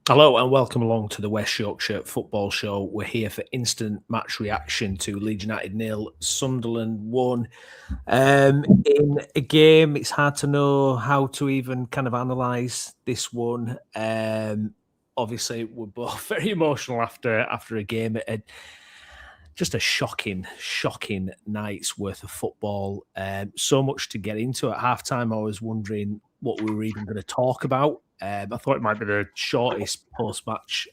Hello and welcome along to the West Yorkshire Football Show. We're here for instant match reaction to Leeds United 0, Sunderland 1. In a game, it's hard to know how to even kind of analyse this one. Obviously, we're both very emotional after a game. Just a shocking night's worth of football. So much to get into. At halftime, I was wondering what we were even going to talk about. I thought it might be the shortest post-match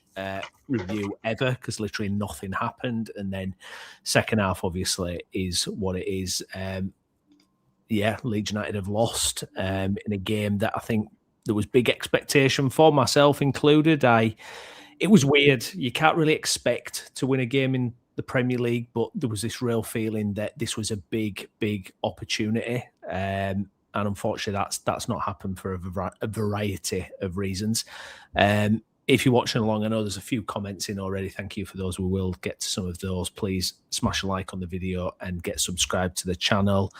review ever because literally nothing happened. And then second half, obviously, is what it is. Leeds United have lost in a game that I think there was big expectation for, myself included. It was weird. You can't really expect to win a game in the Premier League, but there was this real feeling that this was a big opportunity. And unfortunately, that's not happened for a variety of reasons. If you're watching along, I know there's a few comments in already. Thank you for those. We will get to some of those. Please smash a like on the video and get subscribed to the channel.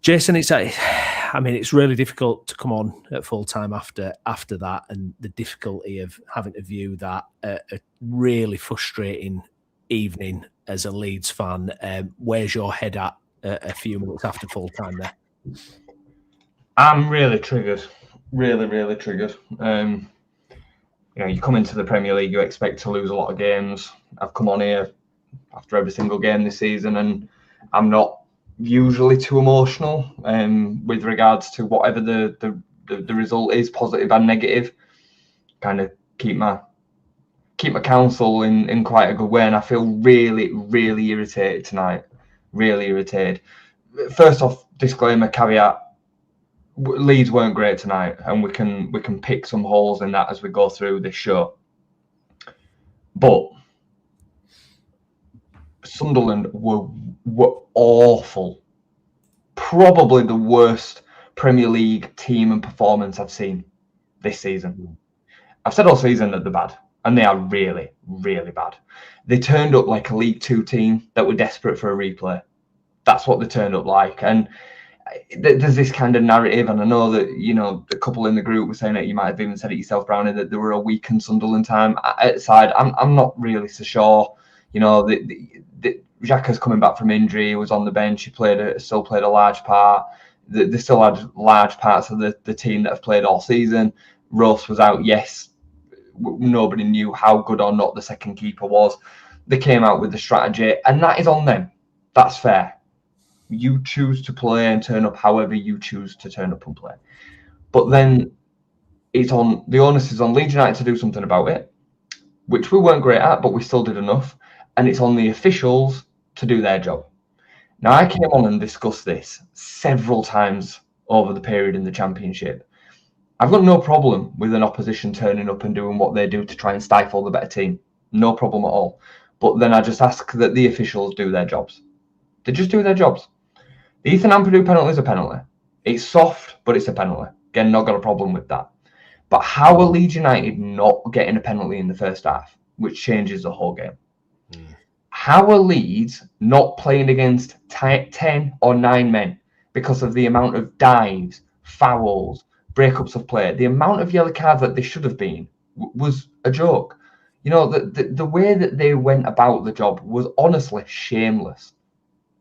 Jason, it's really difficult to come on at full time after that, and the difficulty of having to view that a really frustrating evening as a Leeds fan. Where's your head at a few minutes after full time there? I'm really triggered, really triggered. You come into the Premier League, you expect to lose a lot of games. I've come on here after every single game this season, and I'm not usually too emotional with regards to whatever the result is, positive and negative. Kind of keep my counsel in quite a good way, and I feel really irritated tonight. Really irritated. First off, disclaimer, caveat: Leeds weren't great tonight, and we can pick some holes in that as we go through this show. But Sunderland were awful. Probably the worst Premier League team and performance I've seen this season. I've said all season that they're bad, and they are really bad. They turned up like a League Two team that were desperate for a replay. That's what they turned up like. And there's this kind of narrative, and I know that, a couple in the group were saying it. You might have even said it yourself, Browney, that they were a weakened Sunderland time outside. I'm not really so sure. Xhaka's coming back from injury. He was on the bench. He still played a large part. They still had large parts of the team that have played all season. Ross was out. Yes, nobody knew how good or not the second keeper was. They came out with the strategy, and that is on them. That's fair. You choose to play and turn up however you choose to turn up and play. But then the onus is on Leeds United to do something about it, which we weren't great at, but we still did enough. And it's on the officials to do their job. Now, I came on and discussed this several times over the period in the Championship. I've got no problem with an opposition turning up and doing what they do to try and stifle the better team. No problem at all. But then I just ask that the officials do their jobs. They just do their jobs. The Ethan Ampadu penalty is a penalty. It's soft, but it's a penalty. Again, not got a problem with that. But how are Leeds United not getting a penalty in the first half, which changes the whole game? How are Leeds not playing against 10 or 9 men because of the amount of dives, fouls, breakups of play? The amount of yellow cards that they should have been was a joke. The way that they went about the job was honestly shameless.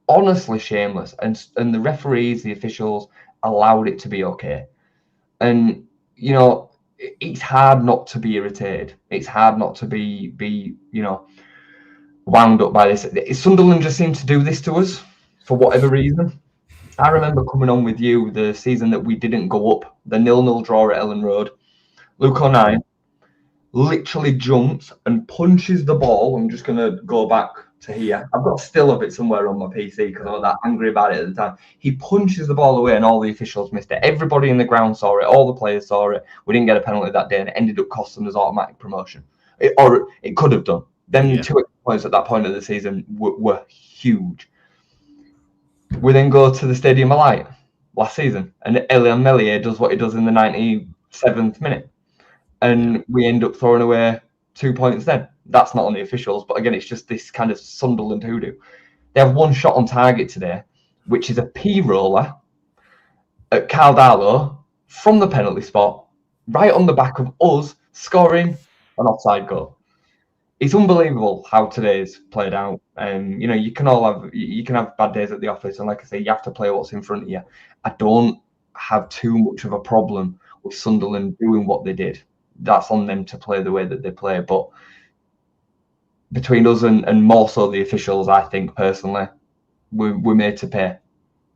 Honestly shameless. And the referees, the officials, allowed it to be okay. And, it's hard not to be irritated. It's hard not to be wound up by this. Sunderland just seemed to do this to us for whatever reason. I remember coming on with you the season that we didn't go up, the 0-0 draw at Ellen Road. Luke O'Neill literally jumps and punches the ball. I'm just going to go back to here. I've got a still of it somewhere on my PC because I was that angry about it at the time. He punches the ball away and all the officials missed it. Everybody in the ground saw it. All the players saw it. We didn't get a penalty that day, and it ended up costing us automatic promotion. Or it could have done. Then 2 points at that point of the season were huge. We then go to the Stadium of Light last season, and Elian Meslier does what he does in the 97th minute. And we end up throwing away 2 points then. That's not on the officials, but again, it's just this kind of Sunderland hoodoo. They have one shot on target today, which is a P-roller at Caldalo from the penalty spot, right on the back of us scoring an offside goal. It's unbelievable how today's played out. You know, you can have bad days at the office, and like I say, you have to play what's in front of you. I don't have too much of a problem with Sunderland doing what they did. That's on them to play the way that they play. But between us and more so the officials, I think personally, we're made to pay.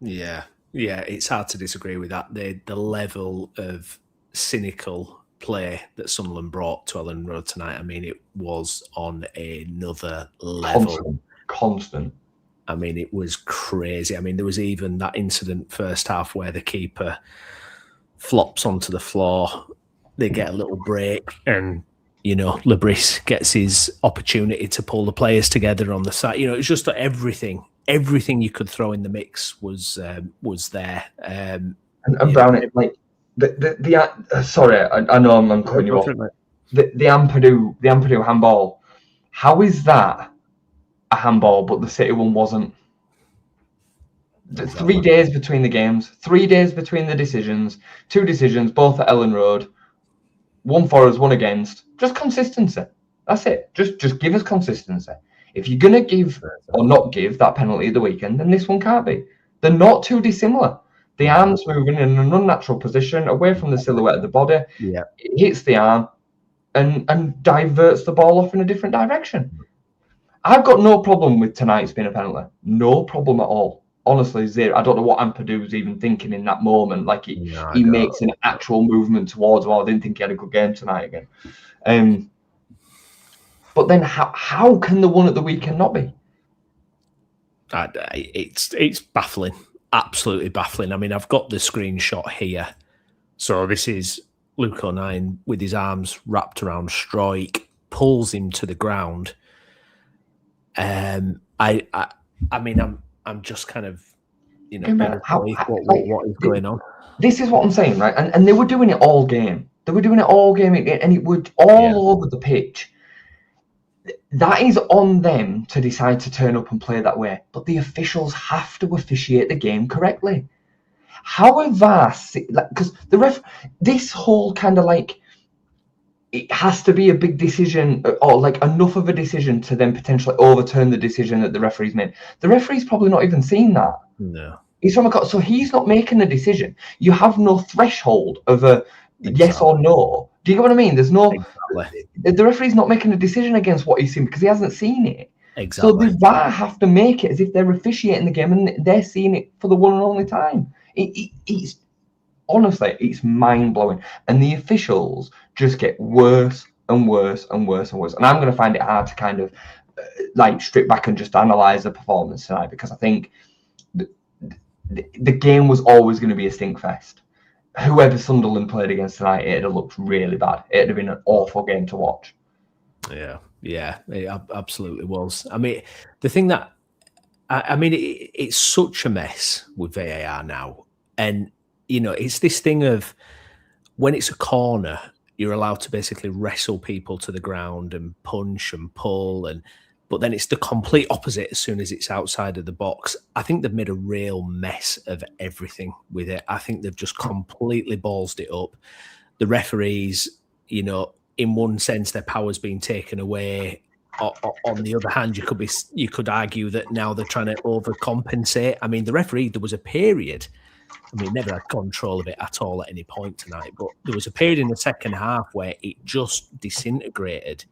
Yeah, it's hard to disagree with that. The level of cynical play that Sunderland brought to Ellen Road tonight, I mean, it was on another level. Constant. I mean, it was crazy. I mean, there was even that incident first half where the keeper flops onto the floor. They get a little break, and you know, Lebris gets his opportunity to pull the players together on the side. You know, it's just that everything you could throw in the mix was there. And Browney, like sorry, I know I'm cutting you off. The Ampadu handball. How is that a handball, but the City one wasn't? 3 days between the games, 3 days between the decisions, 2 decisions, both at Ellen Road. 1 for us, 1 against. Just consistency. That's it. Just give us consistency. If you're gonna give or not give that penalty of the weekend, then this one can't be. They're not too dissimilar. The arm's moving in an unnatural position away from the silhouette of the body. Yeah, it hits the arm and diverts the ball off in a different direction. I've got no problem with tonight's being a penalty. No problem at all. Honestly, zero. I don't know what Ampadu was even thinking in that moment. Like he makes an actual movement towards. Well, I didn't think he had a good game tonight again. But then how can the one at the weekend not be? It's baffling. Absolutely baffling. I mean, I've got the screenshot here. So this is Luke O'Nien with his arms wrapped around Stroik, pulls him to the ground. I mean, I'm just kind of, you know, what is going on? This is what I'm saying, right? And they were doing it all game. They were doing it all game, and it would all over the pitch. That is on them to decide to turn up and play that way. But the officials have to officiate the game correctly. However, because this whole kind of like, it has to be a big decision or like enough of a decision to then potentially overturn the decision that the referee's made. The referee's probably not even seen that. No. He's from so he's not making the decision. You have no threshold of a yes or no. Do you get what I mean? There's no... The referee's not making a decision against what he's seen because he hasn't seen it. Exactly. So the VAR have to make it as if they're officiating the game and they're seeing it for the one and only time. It's honestly, it's mind-blowing. And the officials just get worse and worse and worse and worse. And I'm going to find it hard to kind of like strip back and just analyse the performance tonight because I think the game was always going to be a stink fest. Whoever Sunderland played against tonight, it'd have looked really bad. It'd have been an awful game to watch. Yeah, it absolutely was. I mean, the thing that, I mean, it's such a mess with VAR now. And, you know, it's this thing of when it's a corner, you're allowed to basically wrestle people to the ground and punch and pull. But then it's the complete opposite as soon as it's outside of the box. I think they've made a real mess of everything with it. I think they've just completely ballsed it up. The referees, you know, in one sense, their power's been taken away. On the other hand, you could argue that now they're trying to overcompensate. I mean, the referee, there was a period, I mean, never had control of it at all at any point tonight, but there was a period in the second half where it just disintegrated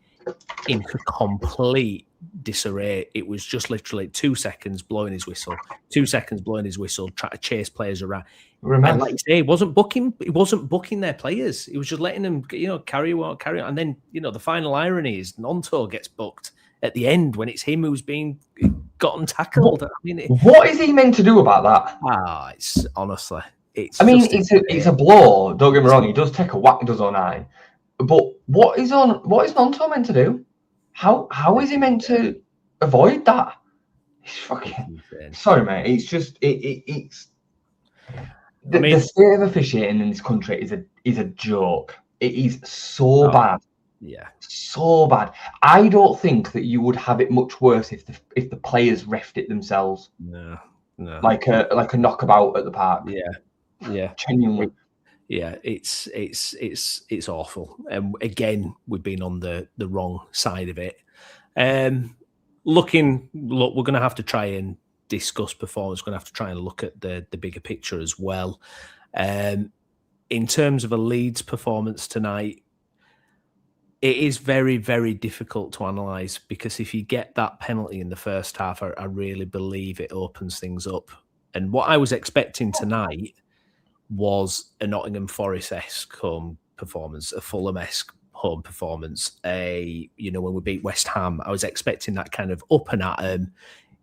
into complete disarray. It was just literally 2 seconds blowing his whistle, 2 seconds blowing his whistle, trying to chase players around. And like you say, he wasn't booking their players. He was just letting them, you know, carry on. And then, you know, the final irony is Nonto gets booked at the end when it's him who's being gotten tackled. What is he meant to do about that? It's honestly, it's. I mean, it's a blow. Don't get me wrong. He does take a whack, does O'Nien. But what is Nonto meant to do? How is he meant to avoid that? It's fucking. Sorry, mate. It's just it's. The state of officiating in this country is a joke. It is so bad. Yeah, so bad. I don't think that you would have it much worse if the players reffed it themselves. No. Like a knockabout at the park. Yeah. Genuinely. Yeah, it's awful. And again, we've been on the wrong side of it. Look, we're going to have to try and discuss performance. We're going to have to try and look at the bigger picture as well. In terms of a Leeds performance tonight, it is very, very difficult to analyse, because if you get that penalty in the first half, I really believe it opens things up. And what I was expecting tonight was a Nottingham Forest-esque home performance, a Fulham-esque home performance. When we beat West Ham, I was expecting that kind of up and at 'em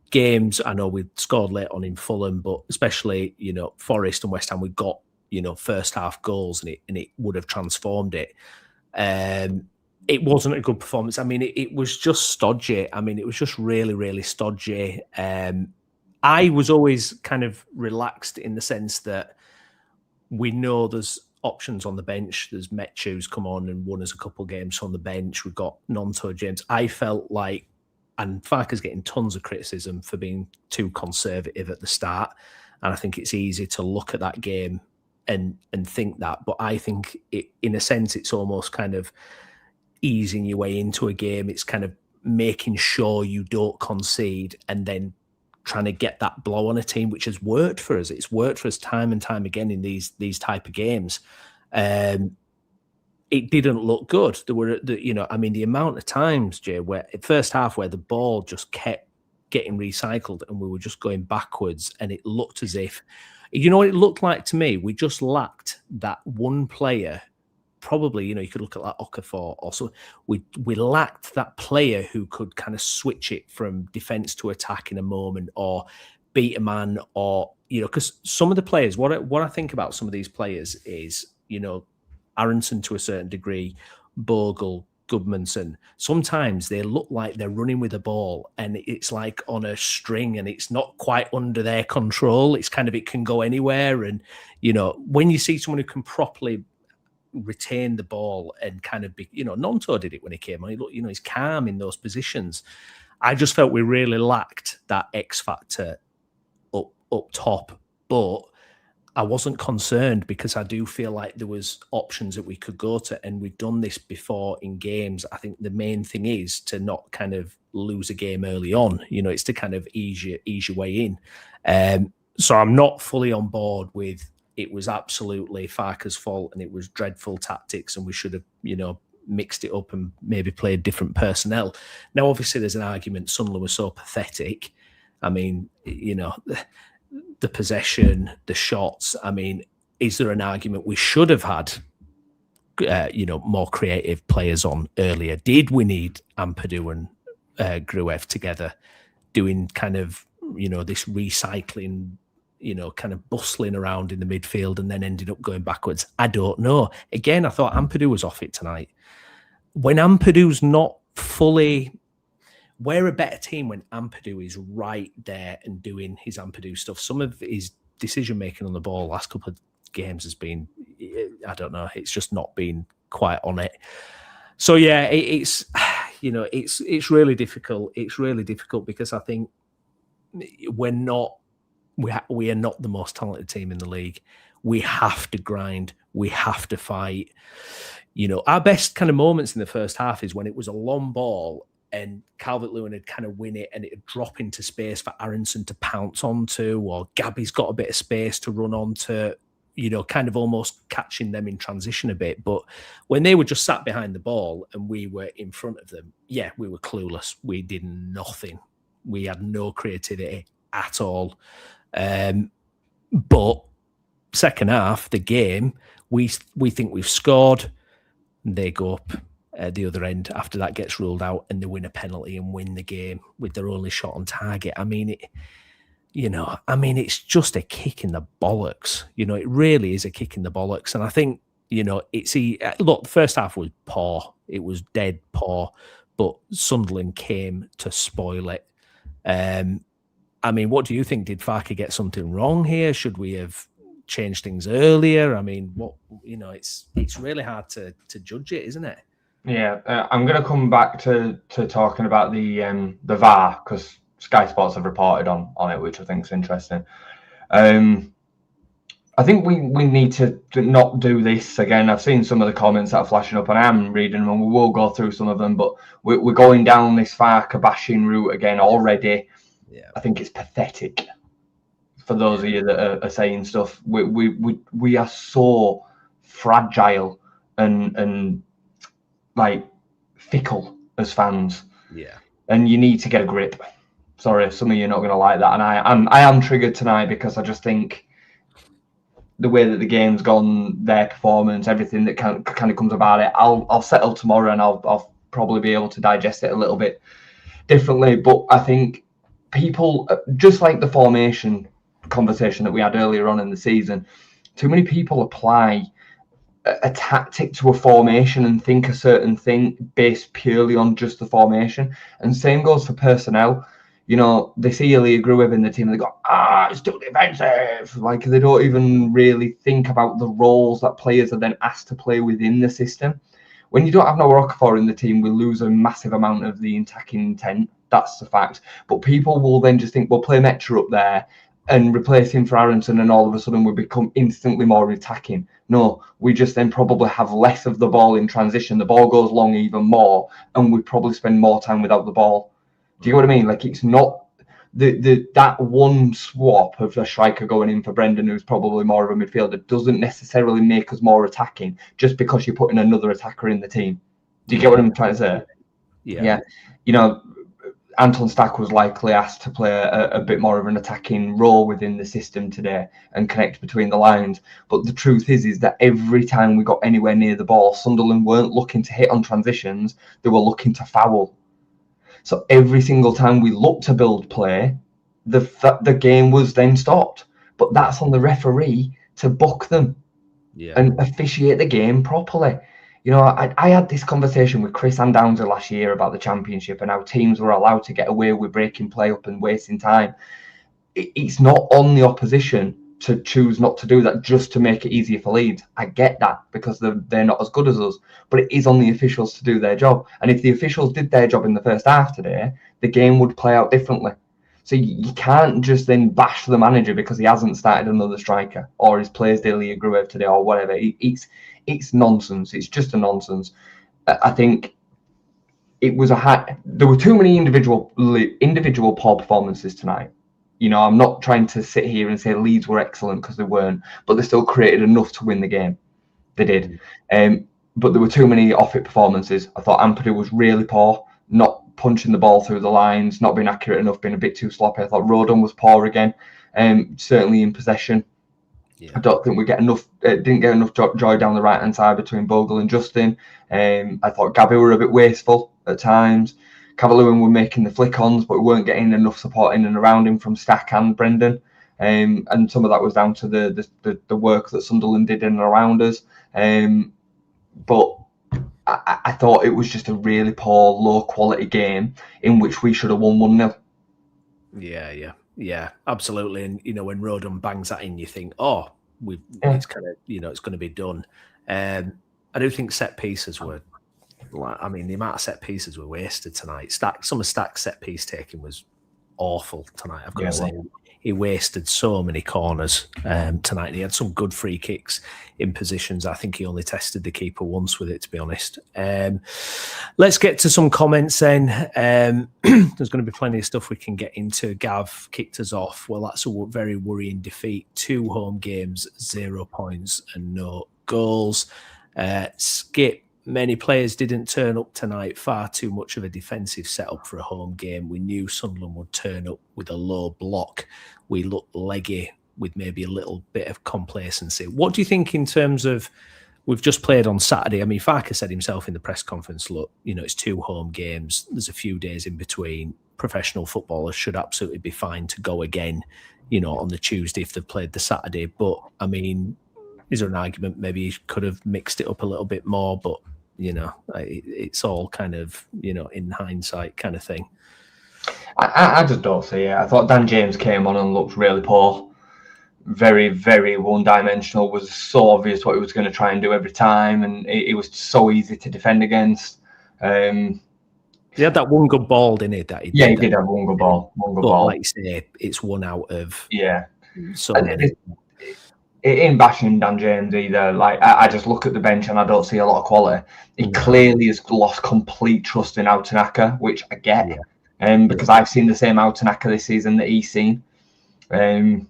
games. I know we scored late on in Fulham, but especially, Forest and West Ham, we got, first half goals, and it would have transformed it. It wasn't a good performance. I mean, it was just stodgy. I mean, it was just really, really stodgy. I was always kind of relaxed in the sense that we know there's options on the bench. There's Metch, who's come on and won us a couple of games on the bench. We've got Nonto James. I felt like, and Farke's getting tons of criticism for being too conservative at the start. And I think it's easy to look at that game and think that. But I think in a sense, it's almost kind of easing your way into a game. It's kind of making sure you don't concede and then trying to get that blow on a team, which has worked for us. It's worked for us time and time again in these type of games. It didn't look good. There were, the amount of times, Jay, where first half where the ball just kept getting recycled and we were just going backwards, and it looked as if, what it looked like to me? We just lacked that one player. Probably, you could look at like Okafor also. We lacked that player who could kind of switch it from defense to attack in a moment, or beat a man, or because some of the players, what I think about some of these players is, Aronson to a certain degree, Bogle, Goodmanson. Sometimes they look like they're running with a ball, and it's like on a string, and it's not quite under their control. It's kind of, it can go anywhere, and when you see someone who can properly retain the ball and kind of be, Nonto did it when he came on. He looked, he's calm in those positions. I just felt we really lacked that X factor up top, but I wasn't concerned, because I do feel like there was options that we could go to, and we've done this before in games. I think the main thing is to not kind of lose a game early on. It's to kind of ease your way in. So I'm not fully on board with, it was absolutely Farke's fault and it was dreadful tactics and we should have, mixed it up and maybe played different personnel. Now, obviously, there's an argument Sunderland was so pathetic. I mean, the possession, the shots. I mean, is there an argument we should have had, more creative players on earlier? Did we need Ampadu and Gruev together doing kind of, this recycling, kind of bustling around in the midfield and then ended up going backwards? I don't know. Again, I thought Ampadu was off it tonight. When Ampadu's not fully, we're a better team when Ampadu is right there and doing his Ampadu stuff. Some of his decision-making on the ball last couple of games has been, I don't know, it's just not been quite on it. So yeah, it's really difficult. It's really difficult because I think we are not the most talented team in the league. We have to grind. We have to fight. Our best kind of moments in the first half is when it was a long ball and Calvert-Lewin had kind of win it and it would drop into space for Aronson to pounce onto, or Gabby's got a bit of space to run onto, kind of almost catching them in transition a bit. But when they were just sat behind the ball and we were in front of them, yeah, we were clueless. We did nothing. We had no creativity at all. But second half, the game, we think we've scored. They go up the other end after that gets ruled out, and they win a penalty and win the game with their only shot on target. I mean, it's just a kick in the bollocks. It really is a kick in the bollocks. And I think, look, the first half was poor. It was dead poor, but Sunderland came to spoil it. I mean, what do you think? Did Farke get something wrong here? Should we have changed things earlier? I mean, it's really hard to judge it, isn't it? Yeah, I'm going to come back to talking about the VAR, because Sky Sports have reported on it, which I think is interesting. I think we need to not do this again. I've seen some of the comments that are flashing up, and I'm reading them, and we will go through some of them. But we're going down this Farke bashing route again already. Yeah, I think it's pathetic. For those of you that are saying stuff, we are so fragile and like fickle as fans. Yeah, and you need to get a grip. Sorry, some of you are not going to like that, and I am triggered tonight because I just think the way that the game's gone, their performance, everything that kind of comes about it. I'll settle tomorrow, and I'll probably be able to digest it a little bit differently. But I think people, just like the formation conversation that we had earlier on in the season, too many people apply a tactic to a formation and think a certain thing based purely on just the formation. And same goes for personnel. You know, they see Ilya Gruev in the team and they go, it's too defensive. Like, they don't even really think about the roles that players are then asked to play within the system. When you don't have no Okafor in the team, we lose a massive amount of the attacking intent. That's the fact. But people will then just think, we'll play Metra up there and replace him for Aronson, and all of a sudden we become instantly more attacking. No, we just then probably have less of the ball in transition. The ball goes long even more, and we probably spend more time without the ball. Do you know what I mean? Like, it's not that one swap of a striker going in for Brendan, who's probably more of a midfielder, doesn't necessarily make us more attacking just because you're putting another attacker in the team. Do you get what I'm trying to say? Yeah. You know, Anton Stack was likely asked to play a bit more of an attacking role within the system today and connect between the lines. But the truth is that every time we got anywhere near the ball, Sunderland weren't looking to hit on transitions, they were looking to foul. So every single time we looked to build play, the game was then stopped. But that's on the referee to book them and officiate the game properly. You know, I had this conversation with Chris Andowser last year about the Championship and how teams were allowed to get away with breaking play up and wasting time. It's not on the opposition to choose not to do that just to make it easier for Leeds. I get that, because they're not as good as us, but it is on the officials to do their job. And if the officials did their job in the first half today, the game would play out differently. So you can't just then bash the manager because he hasn't started another striker or he's plays Ilya Gruev today or whatever. It's nonsense. It's just a nonsense. I think it was there were too many individual poor performances tonight. You know, I'm not trying to sit here and say Leeds were excellent, because they weren't, but they still created enough to win the game. They did. But there were too many off-it performances. I thought Ampadu was really poor, not punching the ball through the lines, not being accurate enough, being a bit too sloppy. I thought Rodon was poor again, certainly in possession. I don't think we didn't get enough joy down the right-hand side between Bogle and Justin. I thought Gabby were a bit wasteful at times. Cavalier were making the flick-ons, but we weren't getting enough support in and around him from Stack and Brendan. And some of that was down to the work that Sunderland did in and around us. But I thought it was just a really poor, low-quality game in which we should have won 1-0. Yeah, absolutely. And, you know, when Rodon bangs that in, you think, it's kind of, you know, it's going to be done. I do think set pieces were, the amount of set pieces were wasted tonight. Some of Stack's set piece taking was awful tonight, I've got to say. He wasted so many corners tonight. He had some good free kicks in positions. I think he only tested the keeper once with it, to be honest. Let's get to some comments then. There's going to be plenty of stuff we can get into. Gav kicked us off. Well, that's a very worrying defeat. 2 home games, 0 points and no goals. Skip. Many players didn't turn up tonight. Far too much of a defensive setup for a home game. We knew Sunderland would turn up with a low block. We looked leggy with maybe a little bit of complacency. What do you think in terms of, we've just played on Saturday? I mean, Farke said himself in the press conference, look, you know, it's 2 home games. There's a few days in between. Professional footballers should absolutely be fine to go again, you know, on the Tuesday if they've played the Saturday. But, I mean, is there an argument maybe he could have mixed it up a little bit more? But, you know, it's all kind of, you know, in hindsight kind of thing. I just don't see it. I thought Dan James came on and looked really poor. Very, very one-dimensional. Was so obvious what he was going to try and do every time, and it was so easy to defend against. He had that one good ball, didn't he? He did have one good ball. Like you say, it's one out of so many. in bashing Dan James either. Like I just look at the bench and I don't see a lot of quality. He clearly has lost complete trust in Autanaka, which I get, because I've seen the same Autanaka this season that he's seen. I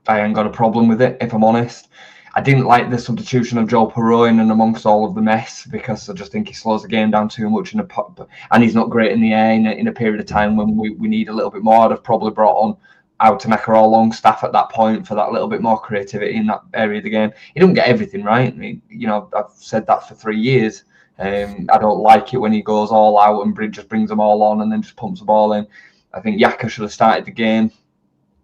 ain't got a problem with it, if I'm honest. I didn't like the substitution of Joe Perot in and amongst all of the mess, because I just think he slows the game down too much and he's not great in the air in a period of time when we need a little bit more. I'd have probably brought on Autanaka or Longstaff at that point for that little bit more creativity in that area of the game. He don't get everything right. I mean, I've said that for 3 years. I don't like it when he goes all out and just brings them all on and then just pumps the ball in. I think Yaka should have started the game.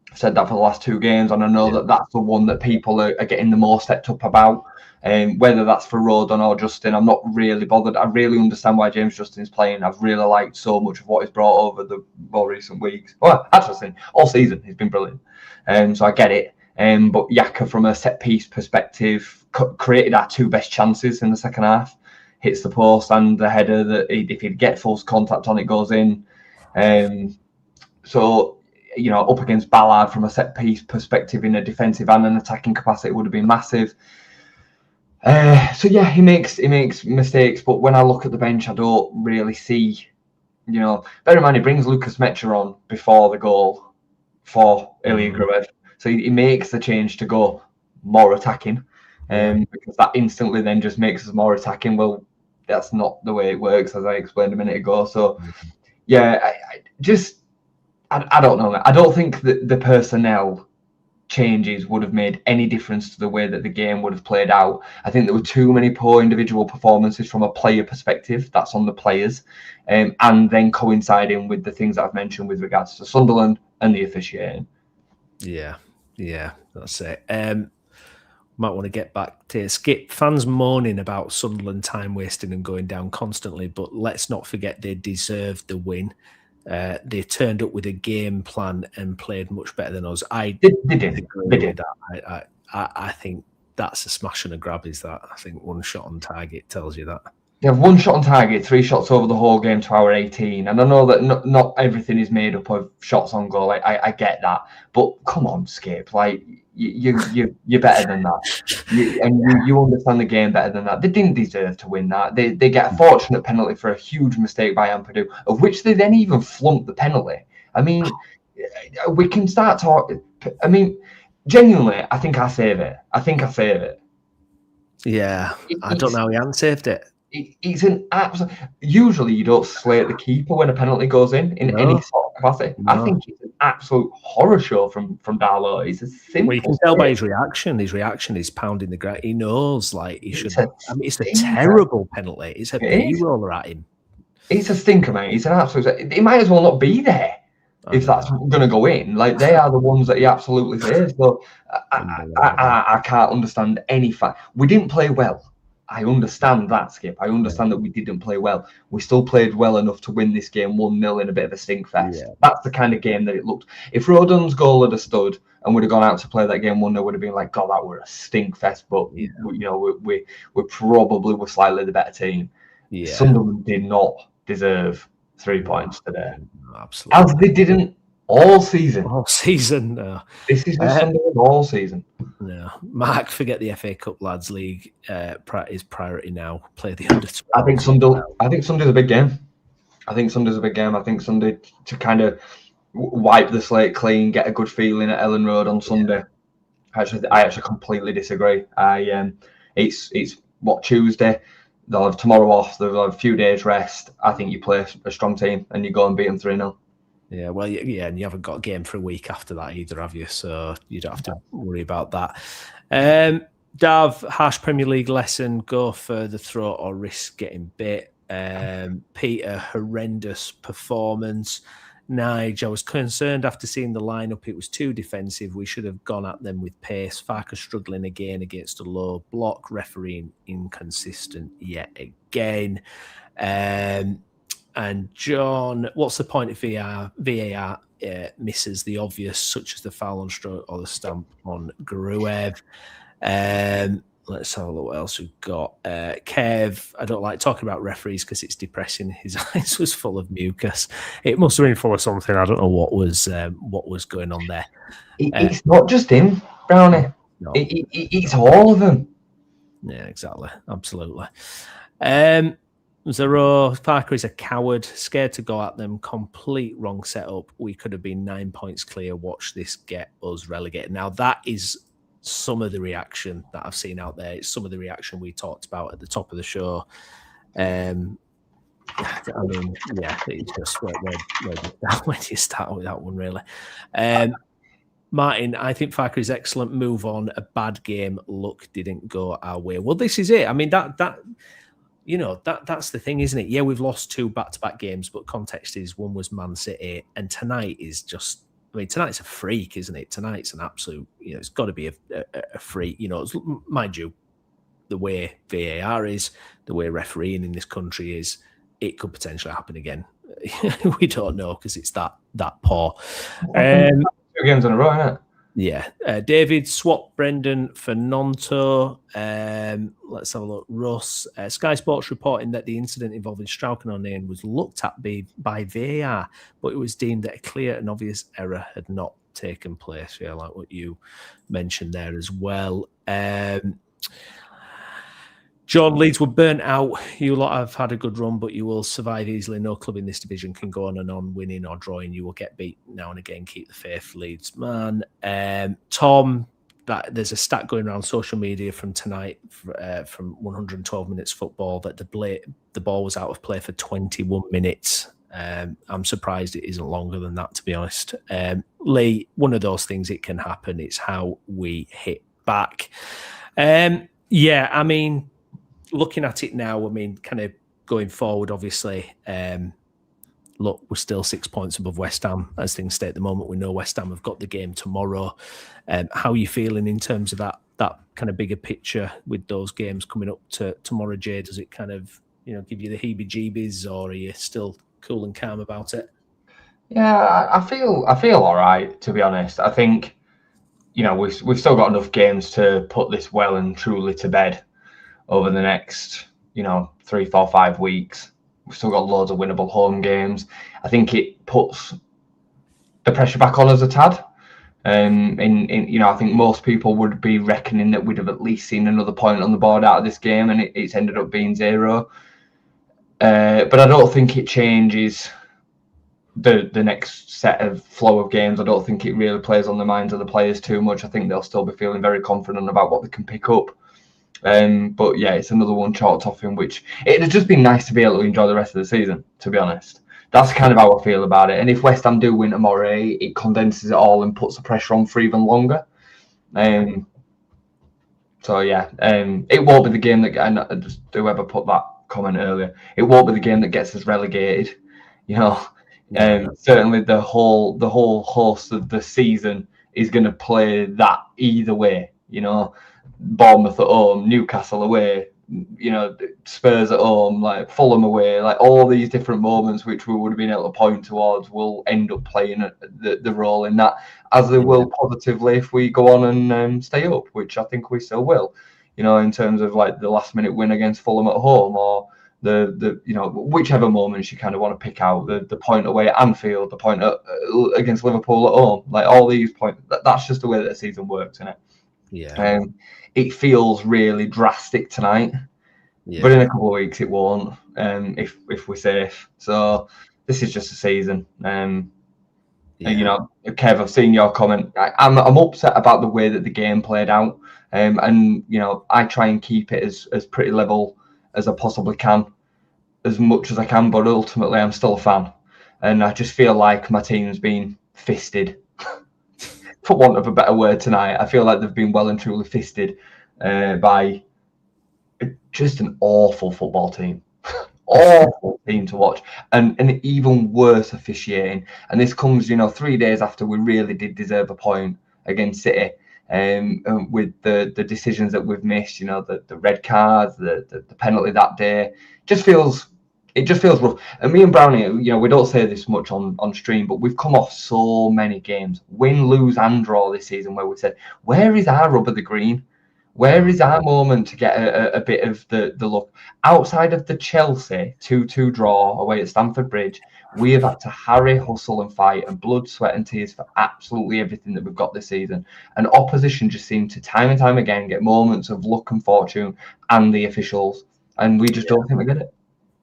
I've said that for the last 2 games, and I know that that's the one that people are getting the most stepped up about. Whether that's for Rodon or Justin, I'm not really bothered. I really understand why James Justin's playing. I've really liked so much of what he's brought over the more recent weeks. Well, actually, all season he's been brilliant. So I get it. But Yaka, from a set piece perspective, created our 2 best chances in the second half. Hits the post and the header that if he'd get full contact on, it goes in. So, up against Ballard from a set piece perspective in a defensive and an attacking capacity would have been massive. So yeah, he makes mistakes, but when I look at the bench, I don't really see, bear in mind he brings Lucas Mecha on before the goal for Ilya Gruev. So he makes the change to go more attacking, because that instantly then just makes us more attacking. Well, that's not the way it works, as I explained a minute ago. So yeah, I don't know. I don't think that the personnel changes would have made any difference to the way that the game would have played out. I think there were too many poor individual performances from a player perspective. That's on the players, and then coinciding with the things that I've mentioned with regards to Sunderland and the officiating. Yeah, that's it. Might want to get back to Skip. Fans moaning about Sunderland time wasting and going down constantly, but let's not forget they deserved the win. They turned up with a game plan and played much better than us. I did. I think that's a smash and a grab. Is that? I think 1 shot on target tells you that. You have 1 shot on target, 3 shots over the whole game to our 18, and I know that not everything is made up of shots on goal. I get that, but come on, Skip. Like you're better than that, you understand the game better than that. They didn't deserve to win that. They get a fortunate penalty for a huge mistake by Ampadu, of which they then even flunked the penalty. I mean, we can start talking. I mean, genuinely, I think I save it. Yeah, I don't know how he hadn't saved it. It's an absolute. Usually, you don't slate the keeper when a penalty goes in any sort of capacity. No. I think it's an absolute horror show from Darlow. It's a simple. Well, you can tell by his reaction. His reaction is pounding the ground. He knows, like he should. It's a terrible penalty. It's a B-roller at him. It's a stinker, mate. It's an absolute. It might as well not be there if that's going to go in. Like they are the ones that he absolutely saves. So I can't understand any fact. We didn't play well. I understand that, Skip. I understand that we didn't play well. We still played well enough to win this game 1-0 in a bit of a stink fest. Yeah. That's the kind of game that it looked. If Rodon's goal had stood and would have gone out to play that game 1-0, would have been like, God, that were a stink fest. But we probably were slightly the better team. Yeah. Sunderland did not deserve 3 points today. No, absolutely. As they didn't all season. No. This is just Sunderland all season. No, Mark, forget the FA Cup Lads League is priority now. Play the under 12. I think Sunday's a big game. I think Sunday to kind of wipe the slate clean, get a good feeling at Ellen Road on Sunday. I actually completely disagree. It's Tuesday. They'll have tomorrow off. They'll have a few days rest. I think you play a strong team and you go and beat them 3-0. Yeah, well, yeah, and you haven't got a game for a week after that either, have you? So you don't have to worry about that. Dav, harsh Premier League lesson, go for the throat or risk getting bit. Peter, horrendous performance. Nige, I was concerned after seeing the lineup. It was too defensive. We should have gone at them with pace. Farker struggling again against a low block. Refereeing inconsistent yet again. And John, what's the point if VAR misses the obvious, such as the foul on Stroke or the stamp on Gruev? Let's have a look what else we've got. Kev, I don't like talking about referees because it's depressing. His eyes was full of mucus. It must have been full of something. I don't know what was going on there. It's not just him, Brownie. No. It's all of them. Yeah, exactly. Absolutely. Zero, Parker is a coward, scared to go at them, complete wrong setup. We could have been 9 points clear. Watch this get us relegated. Now, that is some of the reaction that I've seen out there. It's some of the reaction we talked about at the top of the show. I mean, yeah, it's just where do you start with that one, really? Martin, I think Farker is excellent. Move on. A bad game. Luck didn't go our way. Well, this is it. I mean, that's the thing, isn't it? Yeah, we've lost 2 back-to-back games, but context is one was Man City, and tonight is just. I mean, tonight's a freak, isn't it? Tonight's an absolute. It's got to be a freak. Mind you, the way VAR is, the way refereeing in this country is, it could potentially happen again. We don't know because it's that poor. 2 games in a row, isn't it? Yeah. David, swap Brendan for Nonto. Let's have a look. Russ. Sky Sports reporting that the incident involving Strauch and O'Neill was looked at by VAR, but it was deemed that a clear and obvious error had not taken place. Yeah, like what you mentioned there as well. John, Leeds were burnt out. You lot have had a good run, but you will survive easily. No club in this division can go on and on, winning or drawing. You will get beat now and again. Keep the faith, Leeds, man. Tom, there's a stat going around social media from tonight, from 112 minutes football, that the ball was out of play for 21 minutes. I'm surprised it isn't longer than that, to be honest. Lee, one of those things, it can happen. It's how we hit back. Yeah, I mean, looking at it now, I mean, kind of going forward, obviously, look, we're still 6 points above West Ham as things stay at the moment. We know West Ham have got the game tomorrow. How are you feeling in terms of that kind of bigger picture with those games coming up to tomorrow, Jay? Does it kind of, give you the heebie-jeebies, or are you still cool and calm about it? Yeah, I feel all right, to be honest. I think, we've still got enough games to put this well and truly to bed over the next, 3, 4, 5 weeks. We've still got loads of winnable home games. I think it puts the pressure back on us a tad. I think most people would be reckoning that we'd have at least seen another point on the board out of this game, and it's ended up being 0. But I don't think it changes the next set of flow of games. I don't think it really plays on the minds of the players too much. I think they'll still be feeling very confident about what they can pick up. But yeah, it's another one chalked off in which it'd just been nice to be able to enjoy the rest of the season, to be honest. That's kind of how I feel about it. And if West Ham do win tomorrow, it condenses it all and puts the pressure on for even longer. So yeah, it won't be the game that, and just whoever put that comment earlier, it won't be the game that gets us relegated. Certainly the whole host of the season is going to play that either way. Bournemouth at home, Newcastle away, Spurs at home, like Fulham away, like all these different moments which we would have been able to point towards will end up playing the role in that, as they will positively if we go on and stay up, which I think we still will. In terms of like the last minute win against Fulham at home, or the whichever moments you kind of want to pick out, the point away at Anfield, the point against Liverpool at home, like all these points. That's just the way that the season works, isn't it? Yeah. It feels really drastic tonight, but in a couple of weeks it won't. If we're safe, so this is just a season. And, Kev, I've seen your comment. I'm upset about the way that the game played out, and I try and keep it as pretty level as I possibly can, as much as I can. But ultimately, I'm still a fan, and I just feel like my team's been fisted. For want of a better word tonight, I feel like they've been well and truly fisted by just an awful football team. Awful team to watch, and an even worse officiating. And this comes, 3 days after we really did deserve a point against City, with the decisions that we've missed, the red cards, the penalty that day. It just feels rough. And me and Browney, we don't say this much on stream, but we've come off so many games, win, lose, and draw this season, where we said, where is our rub of the green? Where is our moment to get a bit of the look? Outside of the Chelsea 2-2 draw away at Stamford Bridge, we have had to harry, hustle and fight and blood, sweat and tears for absolutely everything that we've got this season. And opposition just seem to time and time again get moments of luck and fortune and the officials. And we just don't think we get it.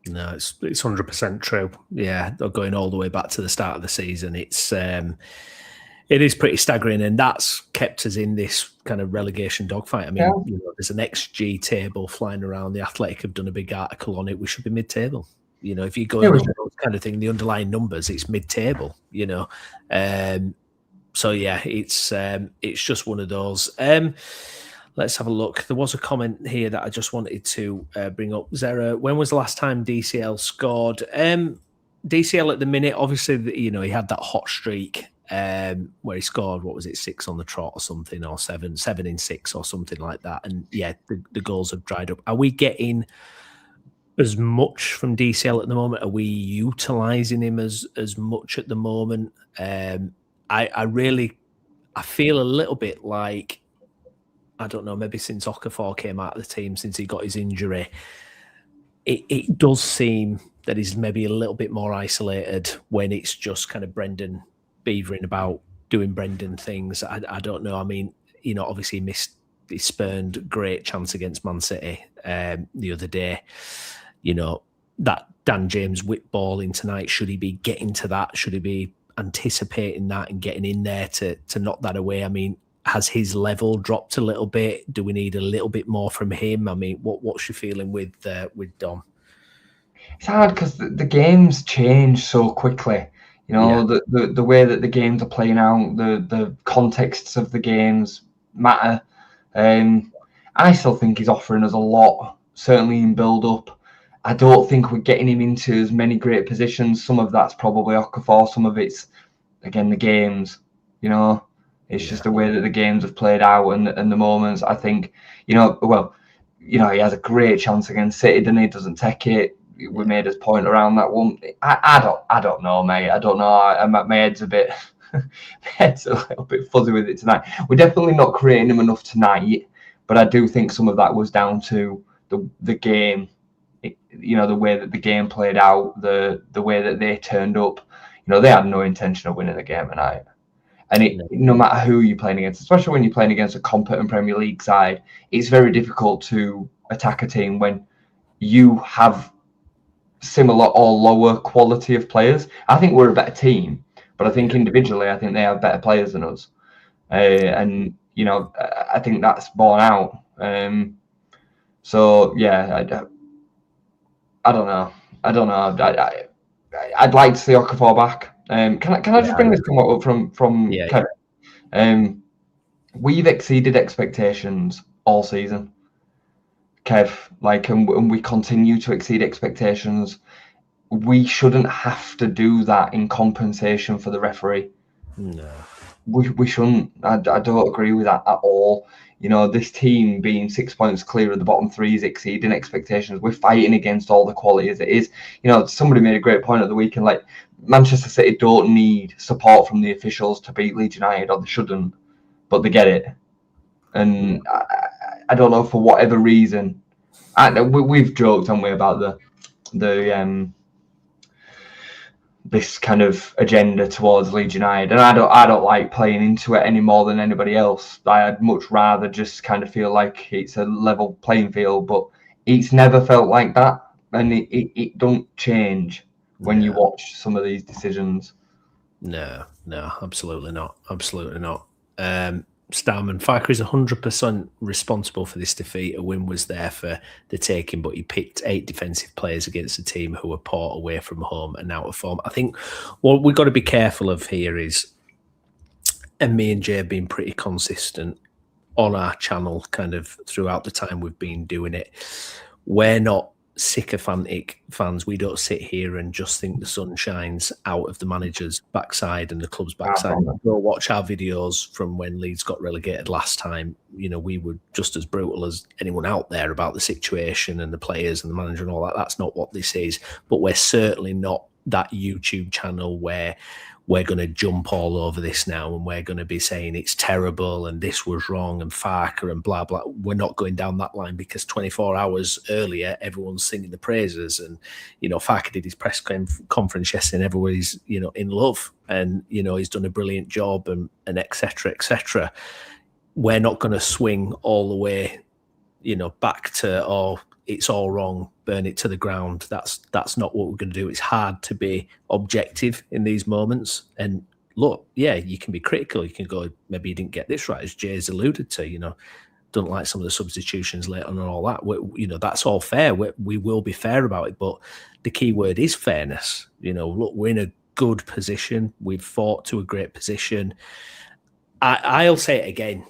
No, it's 100% true. Yeah, they're going all the way back to the start of the season. It is pretty staggering, and that's kept us in this kind of relegation dogfight. I mean, there's an XG table flying around. The Athletic have done a big article on it. We should be mid-table. If you go over those kind of thing, the underlying numbers, it's mid-table. So yeah, it's just one of those. Let's have a look. There was a comment here that I just wanted to bring up. Zera, when was the last time DCL scored? DCL at the minute, obviously, he had that hot streak where he scored, 6 on the trot or something, or 7 in 6 or something like that. And yeah, the goals have dried up. Are we getting as much from DCL at the moment? Are we utilising him as much at the moment? I feel a little bit like, I don't know, maybe since Okafor came out of the team, since he got his injury, it does seem that he's maybe a little bit more isolated when it's just kind of Brendan beavering about doing Brendan things. I don't know. I mean, obviously he spurned great chance against Man City the other day. That Dan James whip ball in tonight, should he be getting to that? Should he be anticipating that and getting in there to knock that away? I mean, has his level dropped a little bit? Do we need a little bit more from him? I mean, what's your feeling with Dom? It's hard because the games change so quickly. The way that the games are playing out, the contexts of the games matter. I still think he's offering us a lot, certainly in build-up. I don't think we're getting him into as many great positions. Some of that's probably Okafor. Some of it's, again, the games. It's just the way that the games have played out and the moments. I think, he has a great chance against City, then he doesn't take it. We made his point around that one. I don't know, mate. I don't know. My head's a little bit fuzzy with it tonight. We're definitely not creating him enough tonight, but I do think some of that was down to the game. The way that the game played out, the way that they turned up. They had no intention of winning the game tonight. And no matter who you're playing against, especially when you're playing against a competent Premier League side, it's very difficult to attack a team when you have similar or lower quality of players. I think we're a better team, but I think individually, I think they have better players than us. I think that's borne out. So yeah, I don't know. I'd like to see Okafor back. Can I just bring this comment up from Kevin? We've exceeded expectations all season, Kev. And we continue to exceed expectations. We shouldn't have to do that in compensation for the referee. No, we shouldn't. I don't agree with that at all. This team being 6 points clear of the bottom three is exceeding expectations. We're fighting against all the quality as it is. Somebody made a great point at the weekend, like Manchester City don't need support from the officials to beat Leeds United, or they shouldn't, but they get it. And I don't know, for whatever reason. We've joked, haven't we, about the this kind of agenda towards Leeds United, and I don't like playing into it any more than anybody else. I'd much rather just kind of feel like it's a level playing field, but it's never felt like that, and it don't change when you watch some of these decisions. No, absolutely not. Starman, Farker is 100% responsible for this defeat. A win was there for the taking, but he picked 8 defensive players against a team who were poor away from home and out of form. I think what we've got to be careful of here is, and me and Jay have been pretty consistent on our channel kind of throughout the time we've been doing it. We're not sycophantic fans. We don't sit here and just think the sun shines out of the manager's backside and the club's backside. Go watch our videos from when Leeds got relegated last time. We were just as brutal as anyone out there about the situation and the players and the manager and all that. That's not what this is. But we're certainly not that YouTube channel where we're going to jump all over this now and we're going to be saying it's terrible and this was wrong and Farker and blah, blah. We're not going down that line because 24 hours earlier, everyone's singing the praises. And, Farker did his press conference yesterday and everybody's, in love and, he's done a brilliant job and et cetera, et cetera. We're not going to swing all the way, back to, it's all wrong, burn it to the ground. That's not what we're going to do. It's hard to be objective in these moments. And look, yeah, you can be critical. You can go, maybe you didn't get this right, as Jay's alluded to, don't like some of the substitutions later on and all that. That's all fair. We will be fair about it. But the key word is fairness. Look, we're in a good position. We've fought to a great position. I'll say it again.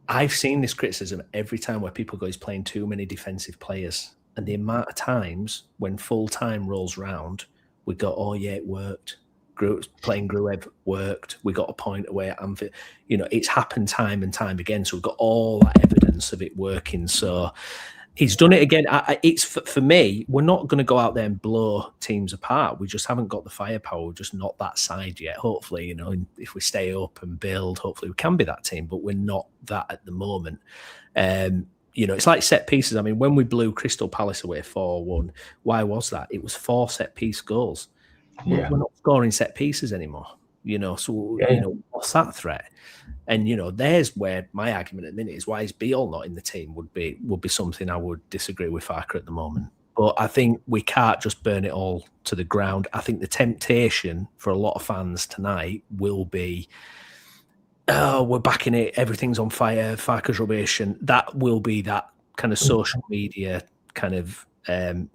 I've seen this criticism every time where people go, he's playing too many defensive players. And the amount of times when full time rolls round, we go, oh, yeah, it worked. Playing Gruev worked. We got a point away at Anfield. It's happened time and time again. So we've got all that evidence of it working. So he's done it again. It's for me, we're not going to go out there and blow teams apart. We just haven't got the firepower. We're just not that side yet. Hopefully, if we stay up and build, hopefully we can be that team, but we're not that at the moment. It's like set pieces. I mean, when we blew Crystal Palace away 4-1, why was that? It was 4 set piece goals. Yeah. We're not scoring set pieces anymore. What's that threat? And there's where my argument at the minute is, why is Beale not in the team would be something I would disagree with Farker at the moment. But I think we can't just burn it all to the ground. I think the temptation for a lot of fans tonight will be, oh, we're backing it, everything's on fire, Farker's rubbish, and that will be that kind of social media kind of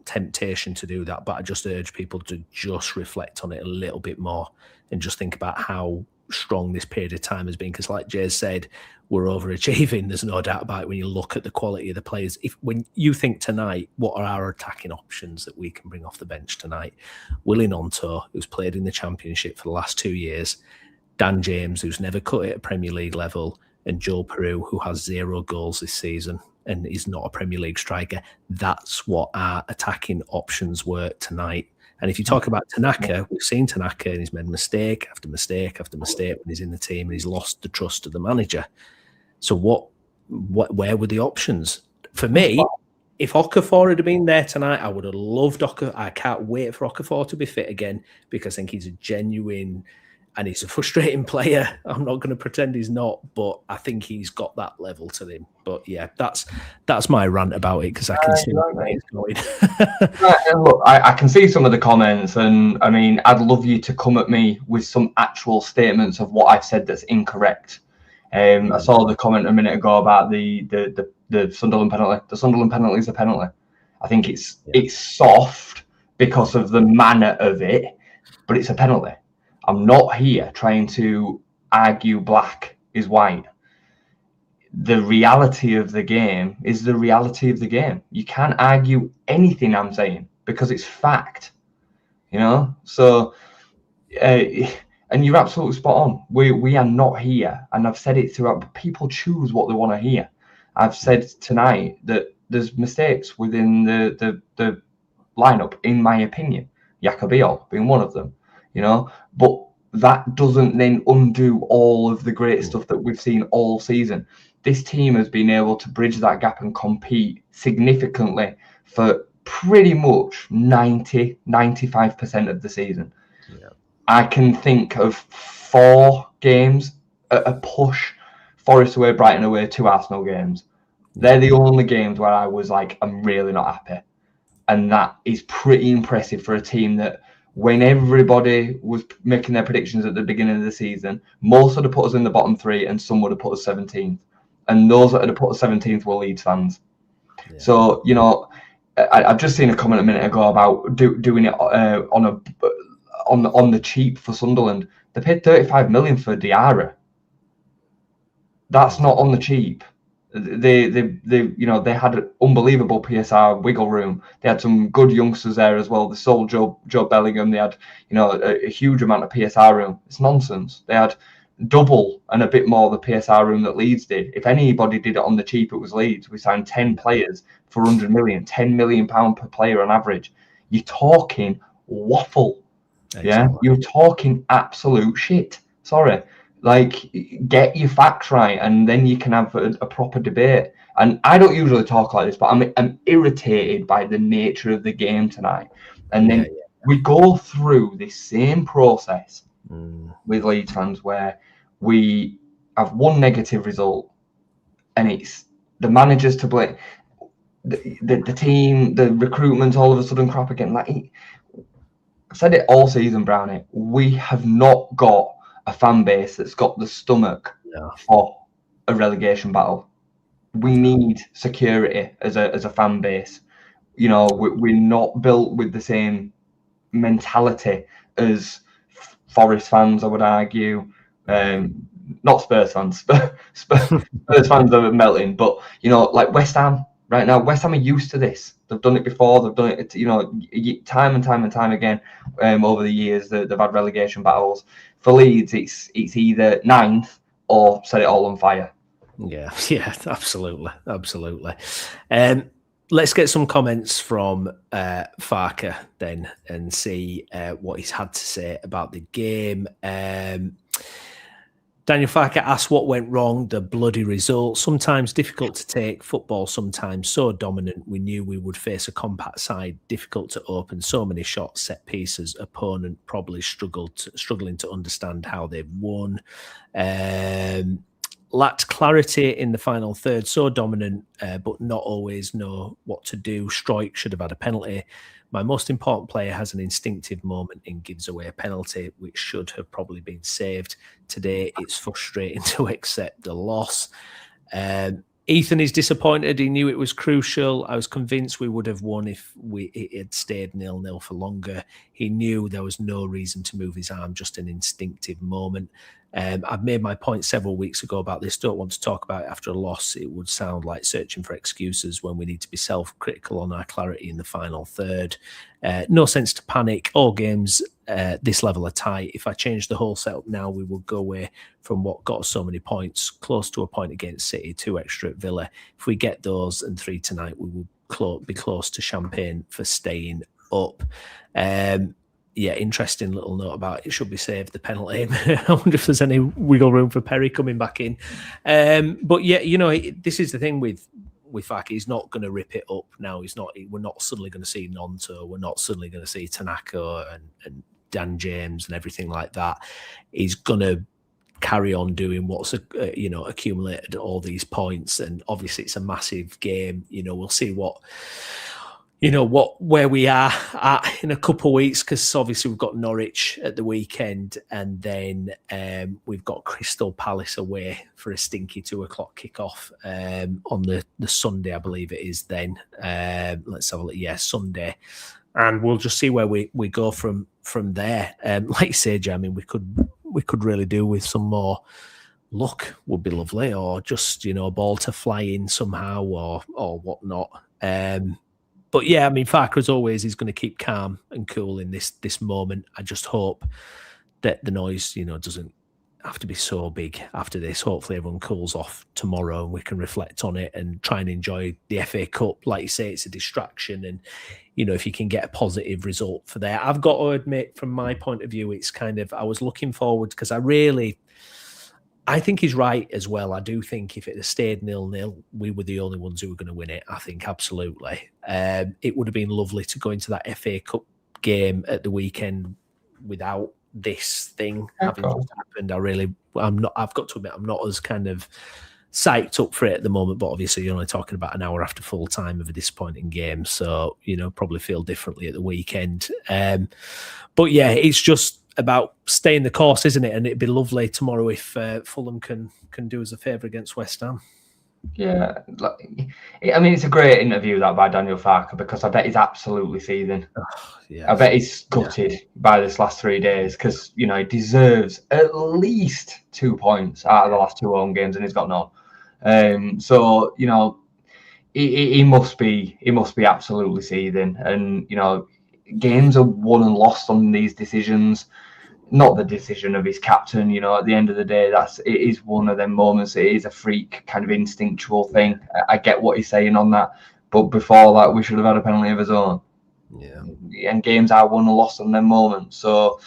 temptation to do that. But I just urge people to just reflect on it a little bit more and just think about how strong this period of time has been, because like Jay said, we're overachieving. There's no doubt about it when you look at the quality of the players. When you think tonight, what are our attacking options that we can bring off the bench tonight? Willie Gnonto, who's played in the Championship for the last 2 years, Dan James, who's never cut it at Premier League level, and Joe Peru, who has 0 goals this season and is not a Premier League striker. That's what our attacking options were tonight. And if you talk about Tanaka, we've seen Tanaka and he's made mistake after mistake after mistake when he's in the team and he's lost the trust of the manager. So where were the options? For me, if Okafor had been there tonight, I would have loved Okafor. I can't wait for Okafor to be fit again because I think he's a genuine and he's a frustrating player. I'm not going to pretend he's not, but I think he's got that level to him. But yeah, that's my rant about it because I can see where it's going. Look, I can see some of the comments, and I mean, I'd love you to come at me with some actual statements of what I've said that's incorrect. I saw the comment a minute ago about the Sunderland penalty. The Sunderland penalty is a penalty. I think it's soft because of the manner of it, but it's a penalty. I'm not here trying to argue black is white. The reality of the game is the reality of the game. You can't argue anything I'm saying because it's fact, So, and you're absolutely spot on. We are not here, and I've said it throughout. But people choose what they want to hear. I've said tonight that there's mistakes within the lineup, in my opinion. Jacobiol being one of them. But that doesn't then undo all of the great stuff that we've seen all season. This team has been able to bridge that gap and compete significantly for pretty much 95% of the season. Yeah. I can think of 4 games at a push: Forest away, Brighton away, 2 Arsenal games. They're the only games where I was like, I'm really not happy. And that is pretty impressive for a team that, when everybody was making their predictions at the beginning of the season, most would have put us in the bottom 3 and some would have put us 17th. And those that would have put us 17th were Leeds fans. Yeah. So, I've just seen a comment a minute ago about doing it on the cheap for Sunderland. They paid 35 million for Diarra. That's not on the cheap. They had an unbelievable PSR wiggle room. They had some good youngsters there as well. They sold Joe Bellingham. They had a huge amount of PSR room. It's nonsense. They had double and a bit more the PSR room that Leeds did. If anybody did it on the cheap, it was Leeds. We signed 10 players for 100 million, £10 million per player on average. You're talking waffle. Exactly. Yeah, you're talking absolute shit. Sorry. Like, get your facts right, and then you can have a proper debate. And I don't usually talk like this, but I'm irritated by the nature of the game tonight. And then we go through this same process with Leeds fans where we have one negative result, and it's the managers to blame, the team, the recruitment, all of a sudden crap again. Like, I've said it all season, Browney. We have not got a fan base that's got the stomach for a relegation battle. We need security as a fan base. You know, we're not built with the same mentality as Forest fans, I would argue. Not Spurs fans. Spurs fans are melting, but you know, like West Ham right now. West Ham are used to this. They've done it before. They've done it, you know, time and time again over the years. They've had relegation battles. For Leeds, it's either 9th or set it all on fire. Yeah, absolutely. Let's get some comments from Farker then and see what he's had to say about the game. Daniel Farker asked what went wrong, the bloody result. Sometimes difficult to take, football sometimes so dominant. We knew we would face a compact side, difficult to open, so many shots, set pieces, opponent probably struggling to understand how they've won. Lacked clarity in the final third, so dominant, but not always know what to do. Stroik should have had a penalty. My most important player has an instinctive moment and gives away a penalty, which should have probably been saved. Today, it's frustrating to accept the loss. Ethan is disappointed. He knew it was crucial. I was convinced we would have won if it had stayed 0-0 for longer. He knew there was no reason to move his arm, just an instinctive moment. I've made my point several weeks ago about this. Don't want to talk about it after a loss. It would sound like searching for excuses when we need to be self-critical on our clarity in the final third. No sense to panic. All games this level are tight. If I change the whole setup now, we will go away from what got us so many points, close to a point against City, 2 extra at Villa. If we get those and 3 tonight, we will be close to champagne for staying up. Yeah, interesting little note about it should be saved, the penalty. I wonder if there's any wiggle room for Perry coming back in. But yeah, you know, this is the thing with Faki. He's not going to rip it up now. We're not suddenly going to see Nonto. We're not suddenly going to see Tanaka and Dan James and everything like that. He's going to carry on doing what's accumulated all these points, and obviously it's a massive game. You know, we'll see where we are at in a couple of weeks, because obviously we've got Norwich at the weekend, and then we've got Crystal Palace away for a stinky 2:00 kickoff on the Sunday, I believe it is. Then let's have a look. Yeah, Sunday, and we'll just see where we go from there. Like you say, Jay, I mean, we could really do with some more luck. Would be lovely, or just a ball to fly in somehow, or whatnot. But yeah, I mean, Farker, as always, is going to keep calm and cool in this moment. I just hope that the noise, doesn't have to be so big after this. Hopefully everyone cools off tomorrow and we can reflect on it and try and enjoy the FA Cup. Like you say, it's a distraction, and, if you can get a positive result for there. I've got to admit, from my point of view, it's kind of, I was looking forward, because I think he's right as well. I do think if it had stayed 0-0, we were the only ones who were going to win it. I think absolutely. It would have been lovely to go into that FA Cup game at the weekend without this thing having just happened. I've got to admit, I'm not as kind of psyched up for it at the moment, but obviously you're only talking about an hour after full time of a disappointing game. So, probably feel differently at the weekend. But yeah, it's just about staying the course, isn't it? And it'd be lovely tomorrow if Fulham can do us a favour against West Ham. Yeah, I mean, it's a great interview that by Daniel Farker, because I bet he's absolutely seething. I bet he's gutted by this last 3 days, because he deserves at least 2 points out of the last 2 home games, and he's got none. So he must be absolutely seething, and games are won and lost on these decisions. Not the decision of his captain, at the end of the day, it is one of them moments. It is a freak kind of instinctual thing. I get what he's saying on that, but before that, we should have had a penalty of his own. and games are won or lost on them moments. So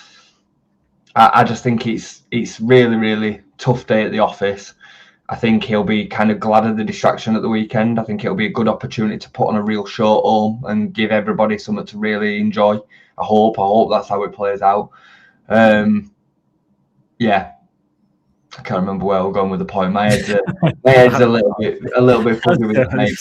I just think it's really, really tough day at the office. I think he'll be kind of glad of the distraction at the weekend. I think it'll be a good opportunity to put on a real show at home and give everybody something to really enjoy. I hope that's how it plays out. Yeah, I can't remember where we're going with the point. My head's a little bit fuzzy with it, mate.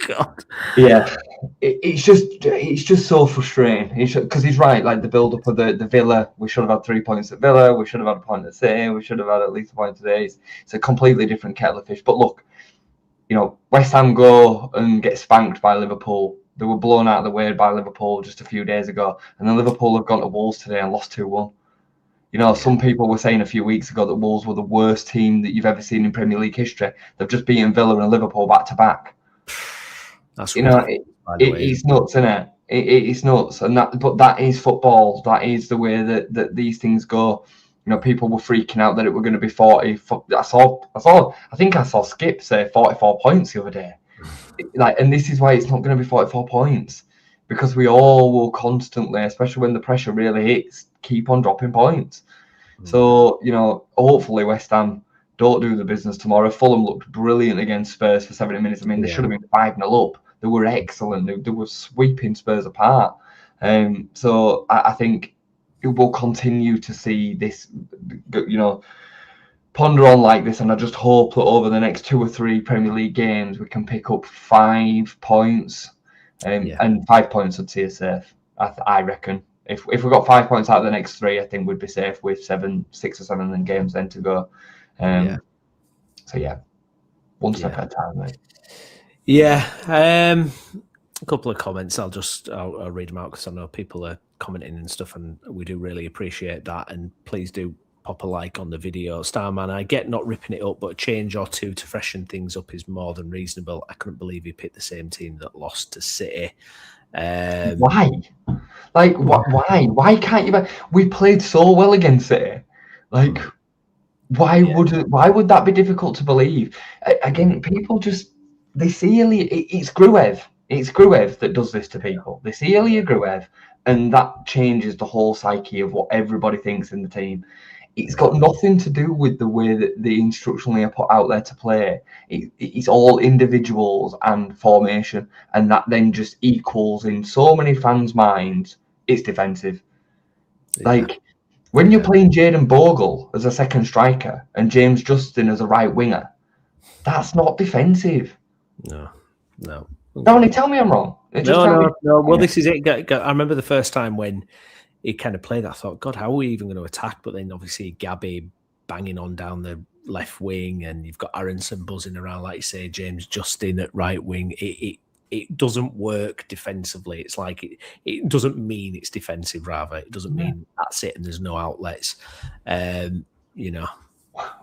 God. Yeah, it's just so frustrating. Because he's right. Like the build up of the Villa, we should have had 3 points at Villa. We should have had a point at City. We should have had at least a point today. It's a completely different kettle of fish. But look, West Ham go and get spanked by Liverpool. They were blown out of the way by Liverpool just a few days ago, and then Liverpool have gone to Wolves today and lost 2-1. Some people were saying a few weeks ago that Wolves were the worst team that you've ever seen in Premier League history. They've just beaten Villa and Liverpool back to back. That's it's nuts, isn't it? It's nuts, but that is football. That is the way that these things go. People were freaking out that it were going to be 40. I think I saw Skip say 44 points the other day. And this is why it's not going to be 44 points, because we all will constantly, especially when the pressure really hits, keep on dropping points. So hopefully West Ham don't do the business tomorrow. Fulham looked brilliant against Spurs for 70 minutes. I mean, they should have been 5-0 up. They were excellent. They were sweeping Spurs apart. So I think we'll continue to see this, ponder on like this. And I just hope that over the next 2 or 3 Premier League games, we can pick up 5 points. And 5 points would see us safe, I reckon. If we got 5 points out of the next 3, I think we'd be safe with 6 or 7 games then to go. So yeah, one step at a time, mate. Yeah, a couple of comments. I'll read them out because I know people are commenting and stuff, and we do really appreciate that. And please do pop a like on the video. Starman, I get not ripping it up, but a change or two to freshen things up is more than reasonable. I couldn't believe you picked the same team that lost to City. Why? Like, why? Why can't you? We played so well against City. Like, why would that be difficult to believe? Again, people just they see it's Gruev. It's Gruev that does this to people. They see Ilya Gruev, and that changes the whole psyche of what everybody thinks in the team. It's got nothing to do with the way that the instructionally are put out there to play. It's all individuals and formation, and that then just equals in so many fans' minds. It's defensive. Like when you're playing Jadon Bogle as a second striker and James Justin as a right winger, that's not defensive. No. Browney, tell me I'm wrong. No. Well, this is it. I remember the first time when he kind of played, I thought, God, how are we even going to attack? But then obviously Gabby banging on down the left wing, and you've got Aronson buzzing around, like you say, James Justin at right wing. It doesn't work defensively. It's like it doesn't mean it's defensive, rather. It doesn't mean that's it and there's no outlets.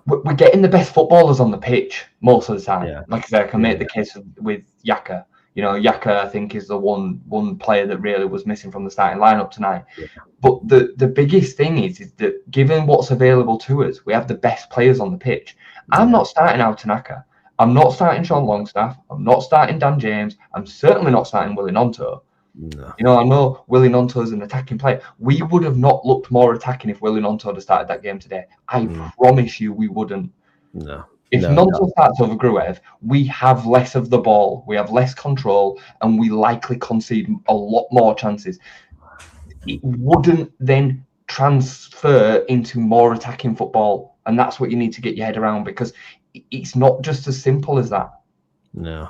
We're getting the best footballers on the pitch most of the time. Yeah. Like I said, I can make the case with Yaka. Yaka, I think, is the one player that really was missing from the starting lineup tonight. Yeah. But the biggest thing is that given what's available to us, we have the best players on the pitch. Yeah. I'm not starting out Tanaka. I'm not starting Sean Longstaff. I'm not starting Dan James. I'm certainly not starting Willie Gnonto. No. I know Willie Gnonto is an attacking player. We would have not looked more attacking if Willie Gnonto had started that game today. I promise you we wouldn't. No. If Gnonto starts over Gruev, we have less of the ball, we have less control, and we likely concede a lot more chances. It wouldn't then transfer into more attacking football, and that's what you need to get your head around, because it's not just as simple as that. No.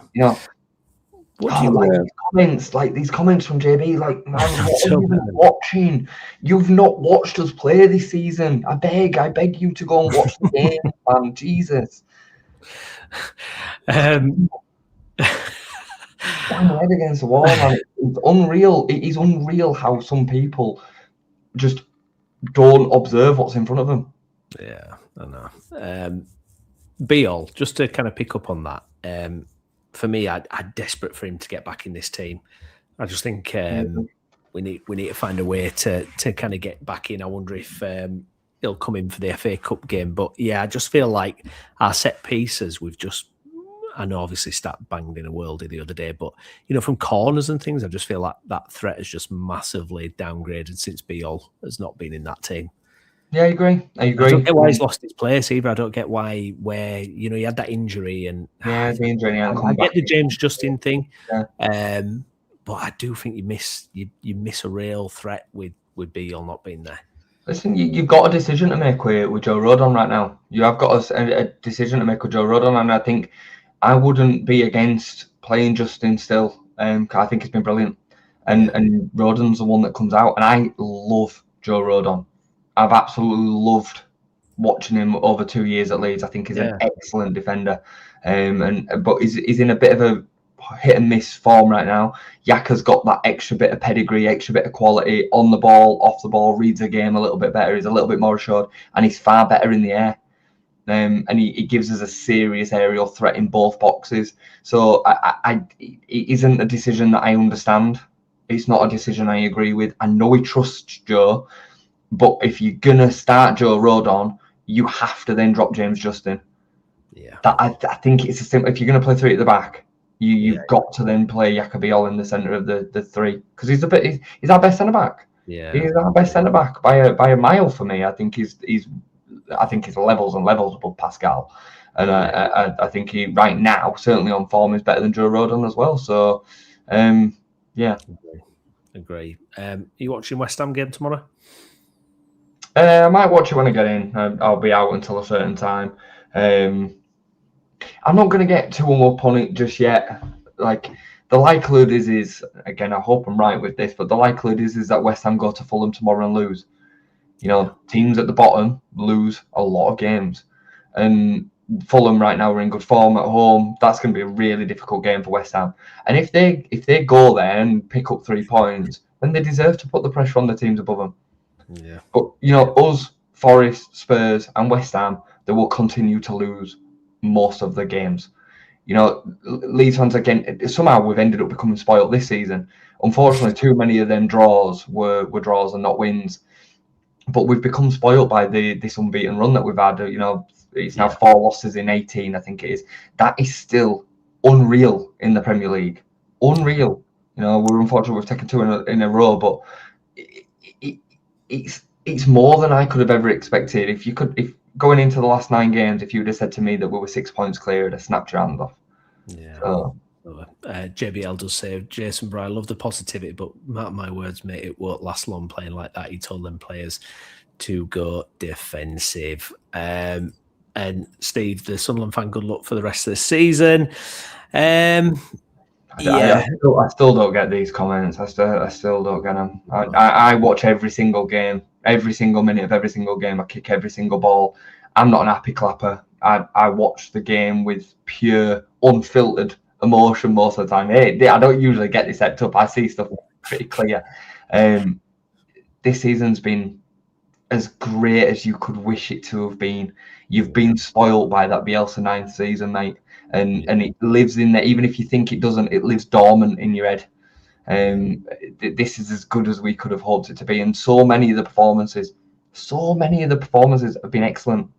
What do you these comments from JB, like, man, what are you watching? You've not watched us play this season. I beg you to go and watch the game, man. Jesus. Bang head against the wall, man. It's unreal. It is unreal how some people just don't observe what's in front of them. Yeah, I know. Beal, just to kind of pick up on that, for me, I'm desperate for him to get back in this team. I just think we need to find a way to kind of get back in. I wonder if he'll come in for the FA Cup game. But yeah, I just feel like our set pieces, we've just I know obviously Stat banged in a worldie the other day, but from corners and things, I just feel like that threat has just massively downgraded since Beal has not been in that team. Yeah, I agree. I don't get why he's lost his place either. I don't get why he had that injury and the injury. I get the James Justin thing, yeah. but I do think you miss a real threat with Beal not being there. Listen, you've got a decision to make with Joe Rodon right now. You have got a decision to make with Joe Rodon, and I think I wouldn't be against playing Justin still. I think he's been brilliant, and Rodon's the one that comes out, and I love Joe Rodon. I've absolutely loved watching him over 2 years at Leeds. I think he's an excellent defender, but he's in a bit of a hit and miss form right now. Yaka's got that extra bit of pedigree, extra bit of quality on the ball, off the ball, reads the game a little bit better. He's a little bit more assured, and he's far better in the air. And he gives us a serious aerial threat in both boxes. So it isn't a decision that I understand. It's not a decision I agree with. I know he trusts Joe, but if you're gonna start Joe Rodon, you have to then drop James Justin. Yeah, I think it's a simple. If you're gonna play three at the back, you've got to then play Yacobiol in the centre of the three, because he's our best centre back. Yeah, he's our best centre back by a mile for me. I think he's levels and levels above Pascal, and I think he right now certainly on form is better than Joe Rodon as well. So, yeah, agree. Are you watching West Ham game tomorrow? I might watch it when I get in. I'll be out until a certain time. I'm not going to get too up on it just yet. Like, the likelihood is again, I hope I'm right with this, but the likelihood is that West Ham go to Fulham tomorrow and lose. Teams at the bottom lose a lot of games, and Fulham right now are in good form at home. That's going to be a really difficult game for West Ham. And if they go there and pick up 3 points, then they deserve to put the pressure on the teams above them. Yeah. But us, Forest, Spurs, and West Ham, they will continue to lose most of the games. Leeds fans, again, somehow we've ended up becoming spoiled this season. Unfortunately, too many of them draws were draws and not wins. But we've become spoiled by this unbeaten run that we've had. It's now 4 losses in 18, I think it is. That is still unreal in the Premier League. Unreal. We're unfortunate we've taken 2 in a row, but it's more than I could have ever expected. If going into the last 9 games, if you'd have said to me that we were 6 points clear, I'd have snapped your hand off. Yeah. JBL does say, Jason Bry, I love the positivity, but mark my words, mate, it won't last long playing like that. He told them players to go defensive. And Steve, the Sunderland fan, good luck for the rest of the season. I still don't get these comments. I still don't get them. I watch every single game, every single minute of every single game. I kick every single ball. I'm not an happy clapper. I watch the game with pure, unfiltered emotion most of the time. I don't usually get this set up. I see stuff pretty clear. This season's been as great as you could wish it to have been. You've been spoiled by that Bielsa 9th season, mate. And it lives in there. Even if you think it doesn't, it lives dormant in your head. This is as good as we could have hoped it to be. And so many of the performances have been excellent.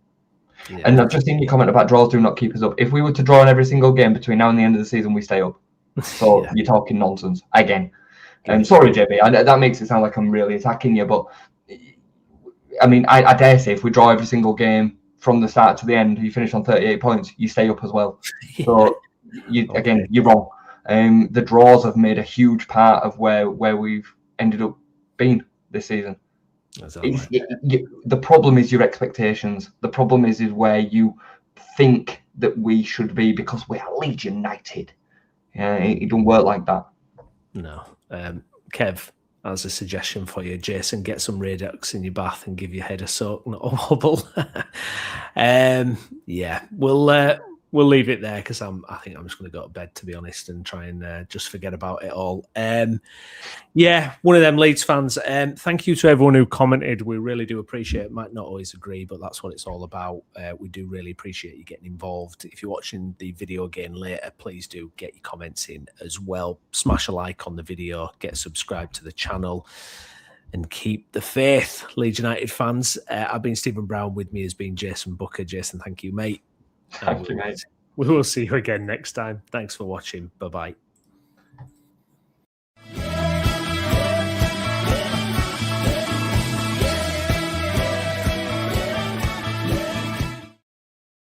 Yeah. And I've just seen your comment about draws do not keep us up. If we were to draw in every single game between now and the end of the season, we stay up. So You're talking nonsense again. Sorry, JB. That makes it sound like I'm really attacking you, but I mean, I dare say if we draw every single game from the start to the end, you finish on 38 points, you stay up as well. So you're wrong. The draws have made a huge part of where we've ended up being this season. The problem is your expectations. The problem is where you think that we should be because we are Leeds United. It don't work like that. No. Kev, as a suggestion for you, Jason, get some Redux in your bath and give your head a soak, not a wobble. We'll leave it there because I think I'm just going to go to bed, to be honest, and try and just forget about it all. One of them Leeds fans. Thank you to everyone who commented. We really do appreciate it. Might not always agree, but that's what it's all about. We do really appreciate you getting involved. If you're watching the video again later, please do get your comments in as well. Smash a like on the video, get subscribed to the channel, and keep the faith, Leeds United fans. I've been Stephen Brown. With me has been Jason Booker. Jason, thank you, mate. Thank you, mate. We will see you again next time. Thanks for watching. Bye-bye.